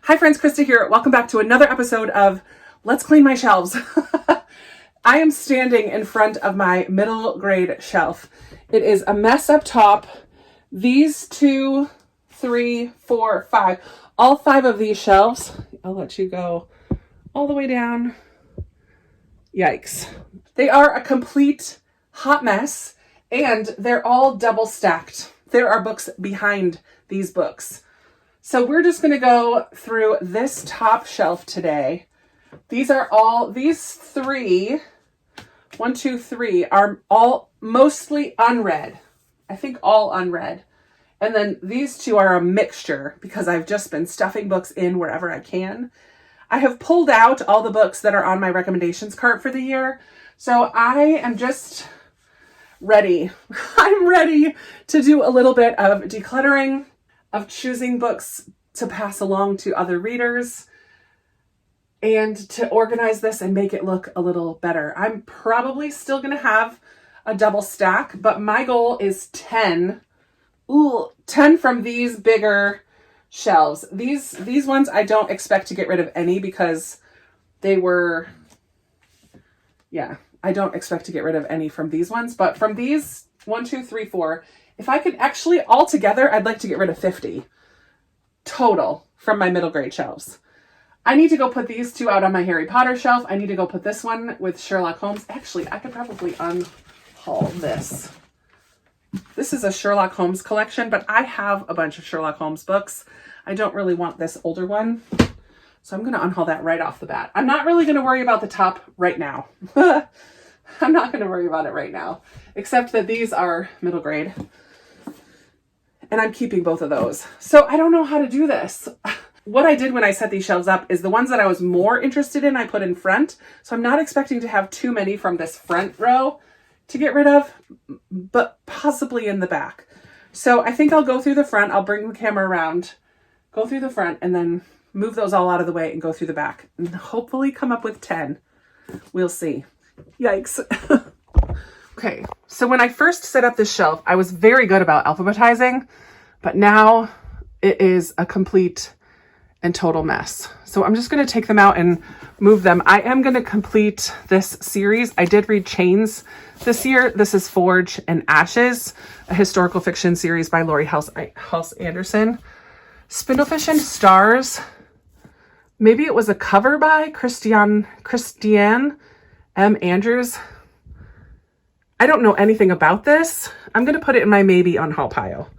Hi friends, Krista here. Welcome back to another episode of Let's Clean My Shelves. I am standing in front of my middle grade shelf. It is a mess up top. These 2, 3, 4, 5, all 5 of these shelves, I'll let you go all the way down. Yikes. They are a complete hot mess and they're all double stacked. There are books behind these books. So we're just going to go through this top shelf today. These 3, 1, 2, 3 are all mostly unread. I think all unread. And then these 2 are a mixture because I've just been stuffing books in wherever I can. I have pulled out all the books that are on my recommendations cart for the year. So I am just ready. I'm ready to do a little bit of decluttering, of choosing books to pass along to other readers, and to organize this and make it look a little better. I'm probably still going to have a double stack, but my goal is 10. 10 from these bigger shelves. These ones I don't expect to get rid of any because they were, I don't expect to get rid of any from these ones, but from these 1, 2, 3, 4, if I could actually altogether, I'd like to get rid of 50 total from my middle grade shelves. I need to go put these 2 out on my Harry Potter shelf. I need to go put this one with Sherlock Holmes. Actually, I could probably unhaul this. This is a Sherlock Holmes collection, but I have a bunch of Sherlock Holmes books. I don't really want this older one. So I'm going to unhaul that right off the bat. I'm not really going to worry about the top right now. I'm not going to worry about it right now, except that these are middle grade. And I'm keeping both of those. So I don't know how to do this. What I did when I set these shelves up is the ones that I was more interested in, I put in front. So I'm not expecting to have too many from this front row to get rid of, but possibly in the back. So I think I'll go through the front. I'll bring the camera around, go through the front, and then move those all out of the way and go through the back. And hopefully come up with 10. We'll see. Yikes. Okay, so when I first set up this shelf, I was very good about alphabetizing, but now it is a complete and total mess. So I'm just going to take them out and move them. I am going to complete this series. I did read Chains this year. This is Forge and Ashes, a historical fiction series by Laurie House Anderson. Spindlefish and Stars. Maybe it was a cover by Christiane M. Andrews. I don't know anything about this. I'm going to put it in my maybe unhaul pile.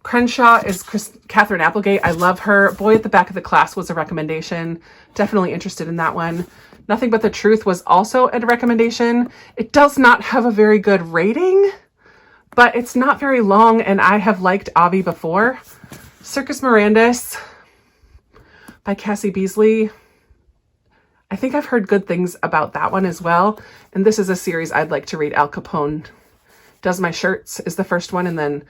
Crenshaw is Catherine Applegate. I love her. Boy at the Back of the Class was a recommendation. Definitely interested in that one. Nothing But the Truth was also a recommendation. It does not have a very good rating, but it's not very long, and I have liked Avi before. Circus Mirandus by Cassie Beasley. I think I've heard good things about that one as well. And this is a series I'd like to read. Al Capone Does My Shirts is the first one, and then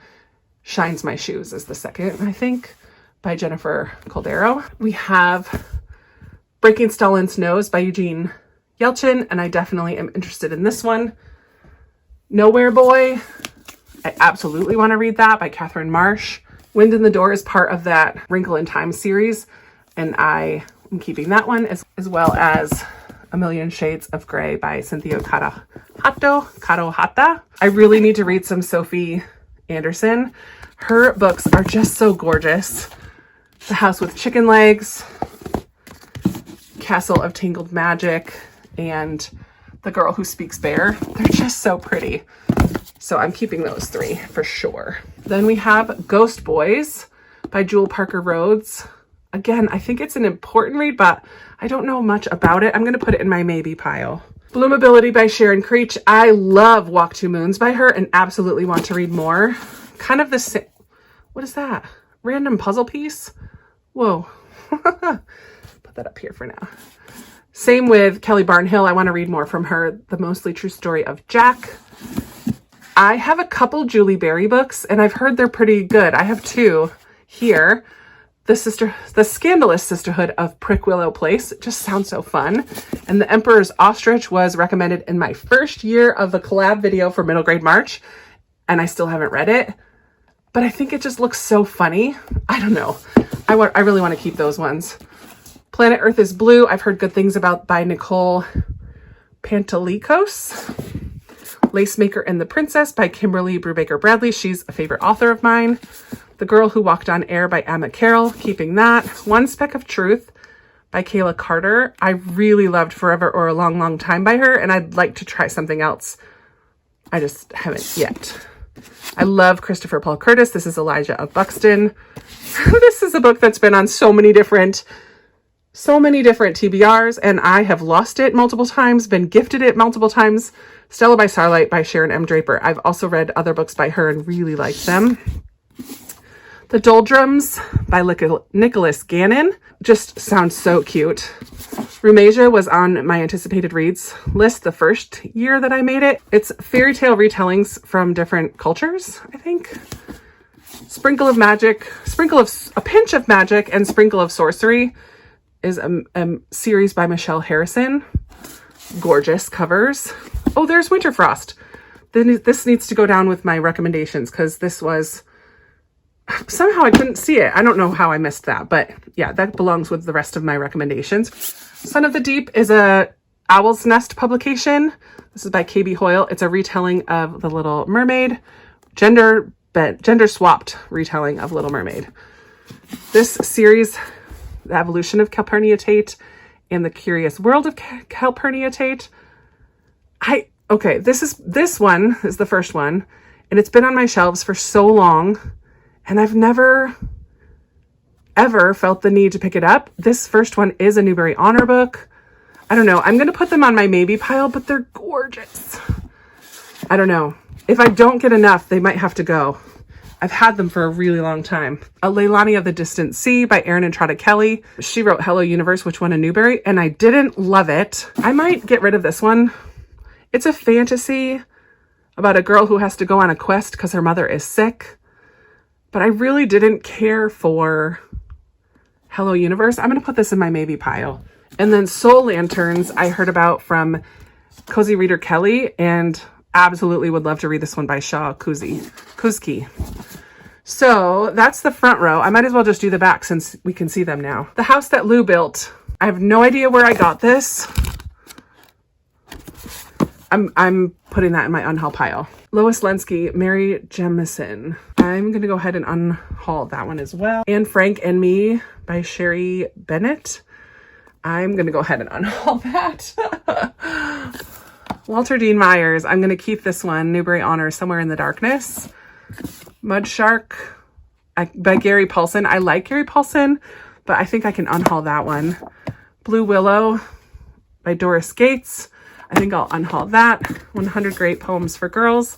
Shines My Shoes is the second, I think, by Jennifer Caldero. We have Breaking Stalin's Nose by Eugene Yelchin, and I definitely am interested in this one. Nowhere Boy, I absolutely want to read that, by Catherine Marsh. Wind in the Door is part of that Wrinkle in Time series, and I am keeping that one, as well as A Million Shades of Grey by Cynthia Kadohata. I really need to read some Sophie Anderson. Her books are just so gorgeous. The House with Chicken Legs, Castle of Tangled Magic, and The Girl Who Speaks Bear. They're just so pretty. So I'm keeping those 3 for sure. Then we have Ghost Boys by Jewel Parker Rhodes. Again, I think it's an important read, but I don't know much about it. I'm going to put it in my maybe pile. Bloomability by Sharon Creech. I love Walk Two Moons by her and absolutely want to read more. Kind of the same. What is that? Random puzzle piece? Whoa. Put that up here for now. Same with Kelly Barnhill. I want to read more from her. The Mostly True Story of Jack. I have a couple Julie Berry books, and I've heard they're pretty good. I have 2 here. The Scandalous Sisterhood of Prick Willow Place. It just sounds so fun. And The Emperor's Ostrich was recommended in my first year of the collab video for Middle Grade March, and I still haven't read it. But I think it just looks so funny. I don't know. I really want to keep those ones. Planet Earth is Blue. I've heard good things about by Nicole Pantelikos. Lacemaker and the Princess by Kimberly Brubaker Bradley. She's a favorite author of mine. The Girl Who Walked on Air by Emma Carroll. Keeping that. One Speck of Truth by Kayla Carter. I really loved Forever or a Long, Long Time by her, and I'd like to try something else. I just haven't yet. I love Christopher Paul Curtis. This is Elijah of Buxton. This is a book that's been on so many different TBRs, and I have lost it multiple times, been gifted it multiple times. Stella by Starlight by Sharon M. Draper. I've also read other books by her and really liked them. The Doldrums by Nicholas Gannon. Just sounds so cute. Rumasia was on my anticipated reads list the first year that I made it. It's fairy tale retellings from different cultures, I think. Sprinkle of Magic, a Pinch of Magic and Sprinkle of Sorcery is a series by Michelle Harrison. Gorgeous covers. Oh, there's Winterfrost. Then this needs to go down with my recommendations because this was... Somehow I couldn't see it. I don't know how I missed that, but yeah, that belongs with the rest of my recommendations. Son of the Deep is a Owl's Nest publication. This is by KB Hoyle. It's a retelling of The Little Mermaid. Gender swapped retelling of Little Mermaid. This series, The Evolution of Calpurnia Tate and The Curious World of Calpurnia Tate. This one is the first one, and it's been on my shelves for so long, and I've never, ever felt the need to pick it up. This first one is a Newbery Honor book. I don't know. I'm going to put them on my maybe pile, but they're gorgeous. I don't know. If I don't get enough, they might have to go. I've had them for a really long time. A Leilani of the Distant Sea by Erin Entrada Kelly. She wrote Hello Universe, which won a Newbery, and I didn't love it. I might get rid of this one. It's a fantasy about a girl who has to go on a quest because her mother is sick. But I really didn't care for Hello Universe. I'm going to put this in my maybe pile. And then Soul Lanterns I heard about from Cozy Reader Kelly, and absolutely would love to read this one by Shaw Kuzki. So that's the front row. I might as well just do the back since we can see them now. The House That Lou Built. I have no idea where I got this. I'm putting that in my unhaul pile. Lois Lenski, Mary Jemison. I'm going to go ahead and unhaul that one as well. Anne Frank and Me by Sherry Bennett. I'm going to go ahead and unhaul that. Walter Dean Myers. I'm going to keep this one. Newbery Honor, Somewhere in the Darkness. Mud Shark by Gary Paulson. I like Gary Paulson, but I think I can unhaul that one. Blue Willow by Doris Gates. I think I'll unhaul that. 100 Great Poems for Girls.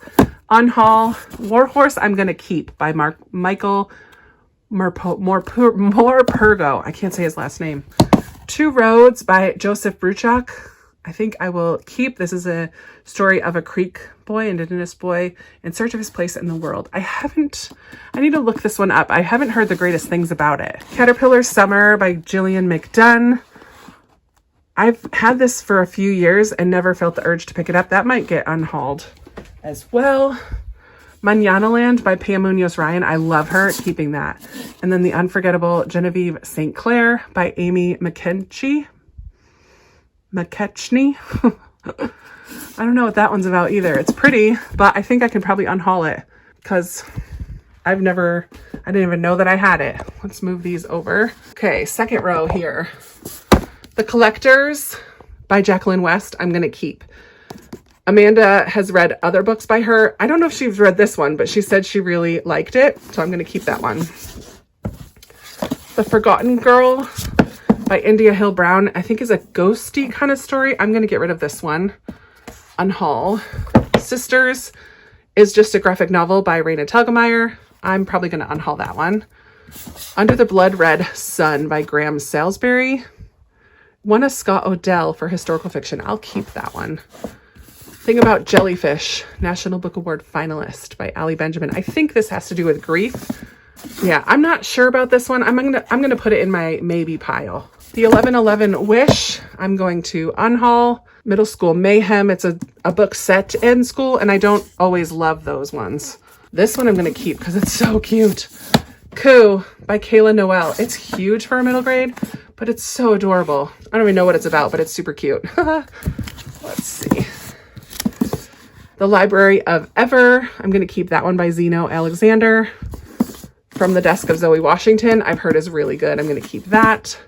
Unhaul. Warhorse I'm going to keep by Michael Morpurgo. I can't say his last name. Two Roads by Joseph Bruchak. I think I will keep. This is a story of a Creek boy, Indigenous boy, in search of his place in the world. I need to look this one up. I haven't heard the greatest things about it. Caterpillar Summer by Gillian McDunn. I've had this for a few years and never felt the urge to pick it up. That might get unhauled as well. Manana Land by Pam Munoz Ryan. I love her. Keeping that. And then The Unforgettable Genevieve St. Clair by Amy McKechnie. I don't know what that one's about either. It's pretty, but I think I can probably unhaul it because I didn't even know that I had it. Let's move these over. Okay, second row here. The Collectors by Jacqueline West, I'm going to keep. Amanda has read other books by her. I don't know if she's read this one, but she said she really liked it, so I'm going to keep that one. The Forgotten Girl by India Hill Brown, I think is a ghosty kind of story. I'm going to get rid of this one. Unhaul. Sisters is just a graphic novel by Raina Telgemeier. I'm probably going to unhaul that one. Under the Blood Red Sun by Graham Salisbury. Won a Scott Odell for historical fiction. I'll keep that one. Thing About Jellyfish, National Book Award finalist by Allie Benjamin. I think this has to do with grief. Yeah, I'm not sure about this one. I'm gonna put it in my maybe pile. The 1111 Wish, I'm going to unhaul. Middle School Mayhem, it's a book set in school, and I don't always love those ones. This one I'm gonna keep because it's so cute. Coo by Kayla Noel. It's huge for a middle grade, but it's so adorable. I don't even know what it's about, but it's super cute. Let's see. The Library of Ever. I'm going to keep that one by Zeno Alexander. From the Desk of Zoe Washington. I've heard is really good. I'm going to keep that.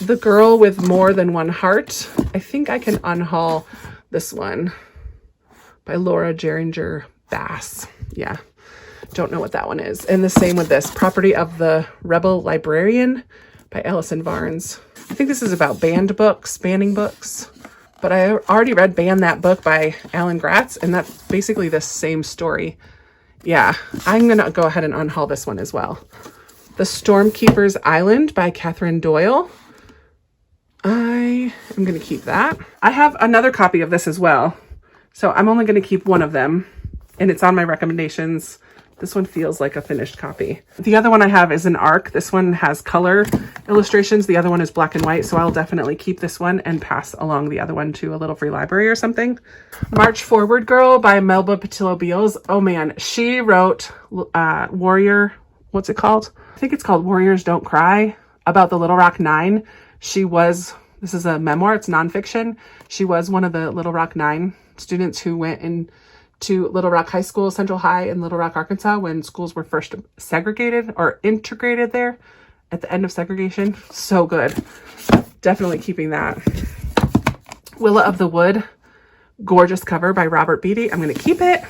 The Girl with More Than One Heart. I think I can unhaul this one by Laura Geringer Bass. Yeah. Don't know what that one is. And the same with this, Property of the Rebel Librarian by Allison Barnes. I think this is about banned books, banning books. But I already read Ban That Book by Alan Gratz, and that's basically the same story. Yeah, I'm going to go ahead and unhaul this one as well. The Stormkeeper's Island by Catherine Doyle. I am going to keep that. I have another copy of this as well. So I'm only going to keep one of them, and it's on my recommendations. This one feels like a finished copy. The other one I have is an ARC. This one has color illustrations. The other one is black and white. So I'll definitely keep this one and pass along the other one to a little free library or something. March Forward Girl by Melba Patillo Beals. Oh man, she wrote Warrior, what's it called? I think it's called Warriors Don't Cry, about the Little Rock Nine. This is a memoir, it's nonfiction. She was one of the Little Rock Nine students who went to Little Rock High School, Central High in Little Rock, Arkansas, when schools were first segregated or integrated there at the end of segregation. So good. Definitely keeping that. Willa of the Wood, gorgeous cover by Robert Beatty. I'm going to keep it.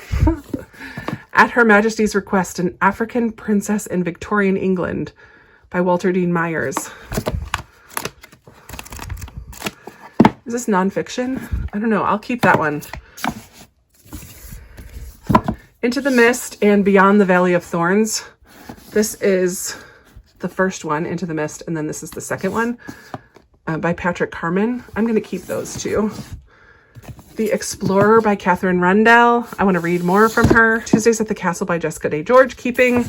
At Her Majesty's Request, An African Princess in Victorian England by Walter Dean Myers. Is this nonfiction? I don't know. I'll keep that one. Into the Mist and Beyond the Valley of Thorns. This is the first one, Into the Mist, and then this is the second one by Patrick Carman. I'm going to keep those two. The Explorer by Catherine Rundell. I want to read more from her. Tuesdays at the Castle by Jessica Day George, keeping.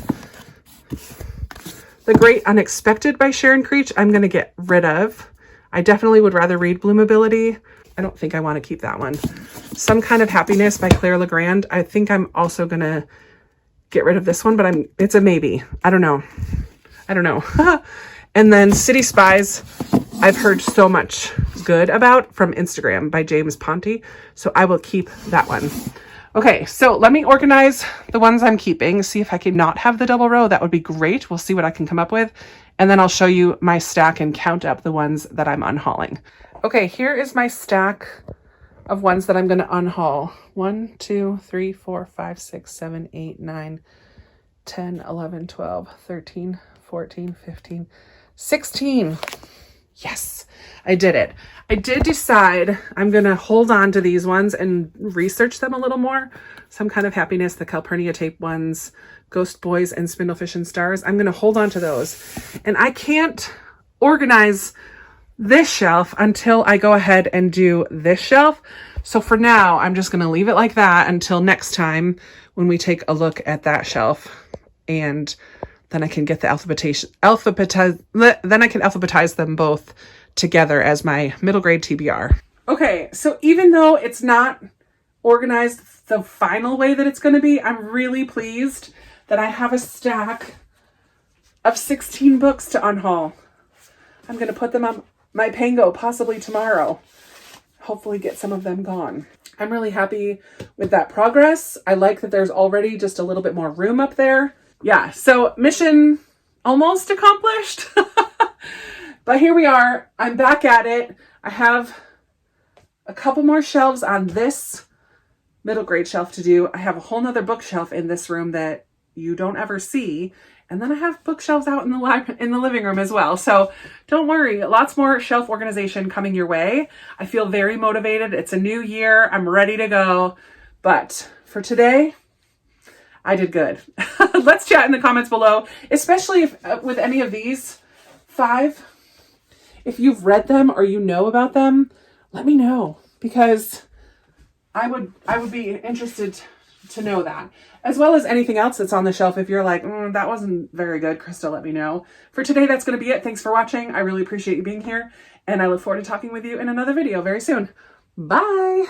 The Great Unexpected by Sharon Creech, I'm going to get rid of. I definitely would rather read Bloomability. I don't think I want to keep that one. Some Kind of Happiness by Claire Legrand. I think I'm also going to get rid of this one, but it's a maybe. I don't know. And then City Spies, I've heard so much good about from Instagram by James Ponte. So I will keep that one. Okay, so let me organize the ones I'm keeping. See if I can not have the double row. That would be great. We'll see what I can come up with. And then I'll show you my stack and count up the ones that I'm unhauling. Okay, here is my stack of ones that I'm going to unhaul. 1, 2, 3, 4, 5, 6, 7, 8, 9, 10, 11, 12, 13, 14, 15, 16. Yes, I did it. I did decide I'm going to hold on to these ones and research them a little more. Some Kind of Happiness, the Calpurnia tape ones, Ghost Boys, and Spindlefish and Stars. I'm going to hold on to those. And I can't organize this shelf until I go ahead and do this shelf. So for now, I'm just going to leave it like that until next time when we take a look at that shelf. And then I can get the then I can alphabetize them both together as my middle grade TBR. Okay, so even though it's not organized the final way that it's going to be, I'm really pleased that I have a stack of 16 books to unhaul. I'm going to put them on my Pango possibly tomorrow. Hopefully get some of them gone. I'm really happy with that progress. I like that there's already just a little bit more room up there. Yeah, so mission almost accomplished. But here we are. I'm back at it. I have a couple more shelves on this middle grade shelf to do. I have a whole nother bookshelf in this room that you don't ever see. And then I have bookshelves out in the living room as well. So don't worry, lots more shelf organization coming your way. I feel very motivated. It's a new year. I'm ready to go. But for today, I did good. Let's chat in the comments below, especially if with any of these 5. If you've read them or you know about them, let me know, because I would be interested to know that, as well as anything else that's on the shelf. If you're like, that wasn't very good, Krista, let me know. For today, that's going to be it. Thanks for watching. I really appreciate you being here, and I look forward to talking with you in another video very soon. Bye.